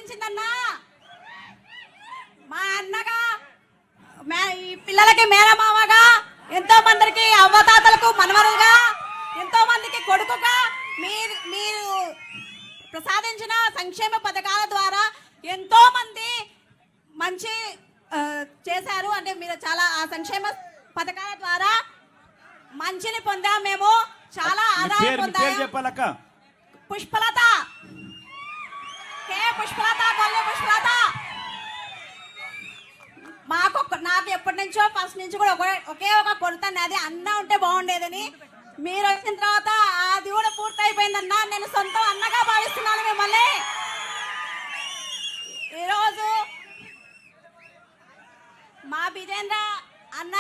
ప్రసాదించిందన్నా. మా అన్నగా ఈ పిల్లలకి మేనమామగా, ఎంతో మందికి అవ్వతాతలకు మనవరుగా, ఎంతో మందికి కొడుకుగా మీరు ప్రసాదించిన సంక్షేమ పథకాల ద్వారా ఎంతో మంది మంచి చేశారు. అంటే మీరు చాలా ఆ సంక్షేమ పథకాల ద్వారా మంచిని పొందాం. మేము చాలా ఆదాయం పొందాము. పుష్పలత, పుష్పలత, కొల్లు పుష్పలత. నాకు ఎప్పటి నుంచో ఫస్ట్ నుంచి కూడా ఒకే ఒక కొడుతాను, అది అన్న ఉంటే బాగుండేదని. మీరు వచ్చిన తర్వాత అది కూడా పూర్తయిపోయిందన్నా. నేను సొంతం అన్నగా భావిస్తున్నాను మిమ్మల్ని. ఈరోజు మా విజేంద్ర అన్న,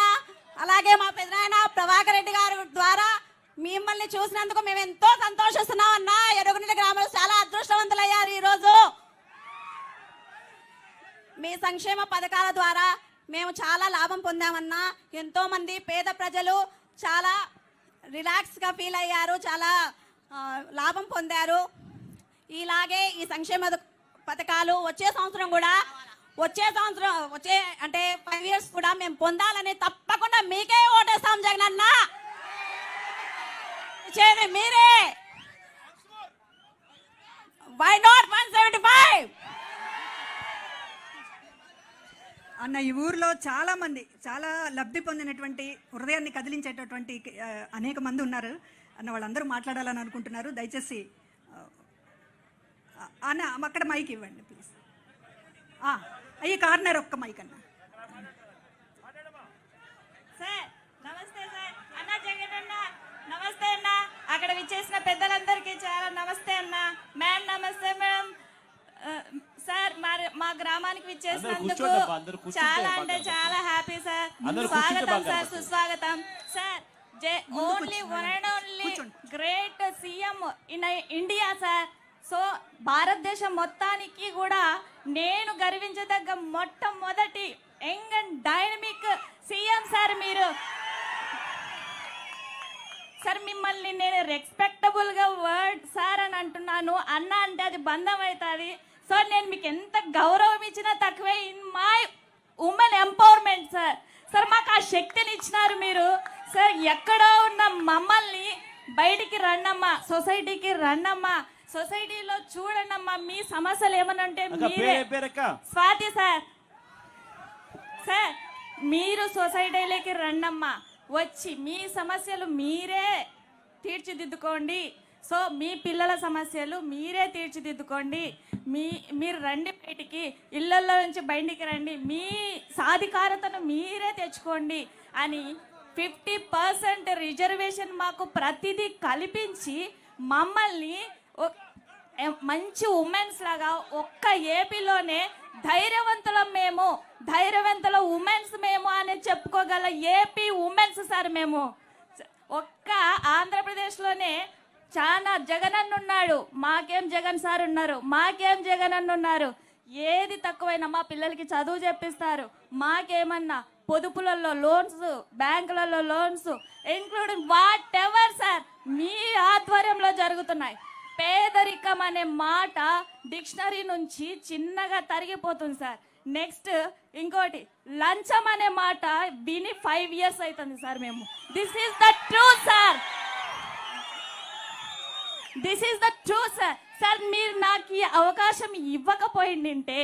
అలాగే మా పెదనాయన ప్రభాకర్ రెడ్డి గారి ద్వారా మిమ్మల్ని చూసినందుకు మేము ఎంతో సంతోషిస్తున్నాం అన్న. ఎరుగునీళ్ళ గ్రామంలో చాలా అదృష్టవంతులయ్యారు. ఈరోజు మీ సంక్షేమ పథకాల ద్వారా మేము చాలా లాభం పొందామన్నా. ఎంతో మంది పేద ప్రజలు చాలా రిలాక్స్గా ఫీల్ అయ్యారు, చాలా లాభం పొందారు. ఇలాగే ఈ సంక్షేమ పథకాలు వచ్చే సంవత్సరం అంటే 5 years కూడా మేము పొందాలని తప్పకుండా మీకే ఓటేస్తాం జగనన్న. మీరే. వై నాట్ 175 అన్న. ఈ ఊర్లో చాలా మంది చాలా లబ్ధి పొందినటువంటి, హృదయాన్ని కదిలించేటటువంటి అనేక మంది ఉన్నారు అన్న. వాళ్ళందరూ మాట్లాడాలని అనుకుంటున్నారు. దయచేసి అన్న అక్కడ మైక్ ఇవ్వండి ప్లీజ్. ఈ కార్నర్ ఒక్క మైక్ అన్న. సార్ నమస్తే సార్. అన్న జగన్ అన్న నమస్తే అన్న. అక్కడ విచ్చేసిన పెద్దలందరికీ చాలా నమస్తే అన్న. మ్యామ్ నమస్తే మ్యామ్. సార్ మా గ్రామానికి విచ్చేసినందుకు చాలా అంటే చాలా హ్యాపీ సార్. స్వాగతం సార్, సుస్వాగతం sir. Only one and only great CM in India sir. So భారతదేశం మొత్తానికి కూడా నేను గర్వించదగ్గ మొట్టమొదటి young and dynamic CM sir మీరు. సార్ మిమ్మల్ని నేను రెస్పెక్టబుల్ గా వర్డ్ సార్ అని అంటున్నాను. అన్న అంటే అది బంధం అవుతుంది. సో నేను మీకు ఎంత గౌరవం ఇచ్చినా తక్కువే. In my women empowerment sir. Sir మాకు ఆ శక్తిని ఇచ్చినారు మీరు. సార్ ఎక్కడో ఉన్న మమ్మల్ని బయటికి రండమ్మా, సొసైటీకి రండమ్మా, సొసైటీలో చూడండమ్మా. మీ సమస్యలు ఏమనంటే మీరే. స్వాతి సార్, సార్ మీరు సొసైటీలోకి రండమ్మా, వచ్చి మీ సమస్యలు మీరే తీర్చిదిద్దుకోండి. సో మీ పిల్లల సమస్యలు మీరే తీర్చిదిద్దుకోండి. మీరు రండి బయటికి, ఇళ్లలో నుంచి బయటికి రండి, మీ సాధికారతను మీరే తెచ్చుకోండి అని 50% రిజర్వేషన్ మాకు ప్రతిదీ కల్పించి మమ్మల్ని మంచి ఉమెన్స్ లాగా ఒక్క ఏపీలోనే ధైర్యవంతుల ఉమెన్స్ మేము అని చెప్పుకోగల ఏపీ ఉమెన్స్ సార్ మేము. ఒక్క ఆంధ్రప్రదేశ్లోనే చాలా జగన్ అన్న ఉన్నాడు. మాకేం జగన్ సార్ ఉన్నారు, మాకేం జగన్ అన్న ఉన్నారు. ఏది తక్కువైనా మా పిల్లలకి చదువు చెప్పిస్తారు. మాకేమన్నా పొదుపులలో లోన్స్, బ్యాంకులలో loans, including whatever sir మీ ఆధ్వర్యంలో జరుగుతున్నాయి. పేదరికం అనే మాట డిక్షనరీ నుంచి చిన్నగా తరిగిపోతుంది సార్. నెక్స్ట్ ఇంకోటి లంచం అనే మాట విని 5 years అవుతుంది సార్ మేము. This is the truth sir. This is the truth sir. Sir మీరు నాకు ఈ అవకాశం ఇవ్వకపోయిందంటే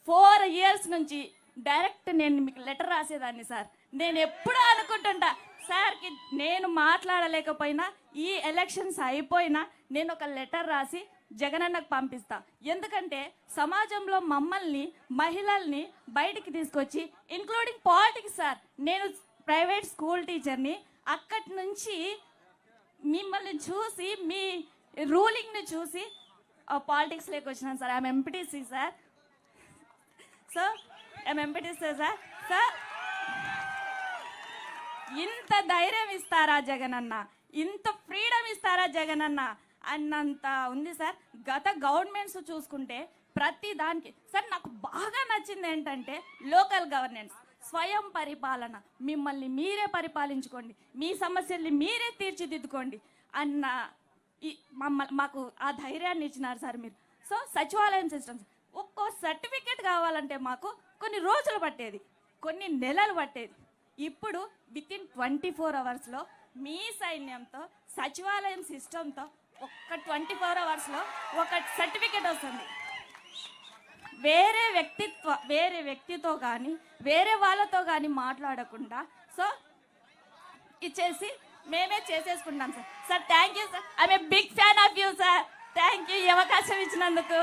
4 years నుంచి డైరెక్ట్ నేను మీకు లెటర్ రాసేదాన్ని సార్. నేను ఎప్పుడూ అనుకుంటుంటా సార్కి నేను మాట్లాడలేకపోయినా ఈ ఎలక్షన్స్ అయిపోయినా నేను ఒక లెటర్ రాసి జగనన్నకు పంపిస్తా. ఎందుకంటే సమాజంలో మమ్మల్ని మహిళల్ని బయటికి తీసుకొచ్చి ఇంక్లూడింగ్ పాలిటిక్స్ సార్. నేను ప్రైవేట్ స్కూల్ టీచర్ని. అక్కడి నుంచి మిమ్మల్ని చూసి మీ రూలింగ్ని చూసి పాలిటిక్స్లోకి వచ్చినాను sir. I'm MPTC sir. So I'm MPTC sir. Sir ఇంత ధైర్యం ఇస్తారా జగనన్న, ఇంత ఫ్రీడమ్ ఇస్తారా జగనన్న అన్నంత ఉంది సార్. గత గవర్నమెంట్స్ చూసుకుంటే ప్రతి దానికి సార్ నాకు బాగా నచ్చింది ఏంటంటే లోకల్ గవర్నెన్స్, స్వయం పరిపాలన. మిమ్మల్ని మీరే పరిపాలించుకోండి, మీ సమస్యల్ని మీరే తీర్చిదిద్దుకోండి అన్న మాకు ఆ ధైర్యాన్ని ఇచ్చినారు సార్ మీరు. సో సచివాలయం సిస్టమ్స్ ఒక్కో సర్టిఫికేట్ కావాలంటే మాకు కొన్ని రోజులు పట్టేది, కొన్ని నెలలు పట్టేది. ఇప్పుడు వితిన్ 24 అవర్స్లో మీ సైన్యంతో సచివాలయం సిస్టంతో ఒక్క 24 అవర్స్లో ఒక సర్టిఫికేట్ వస్తుంది. వేరే వ్యక్తితో కానీ వేరే వాళ్ళతో కానీ మాట్లాడకుండా సో ఇచ్చేసి మేమే చేసేసుకుంటాం sir. Sir thank you sir, I'm a big fan of you sir. Thank you ఈ అవకాశం ఇచ్చినందుకు.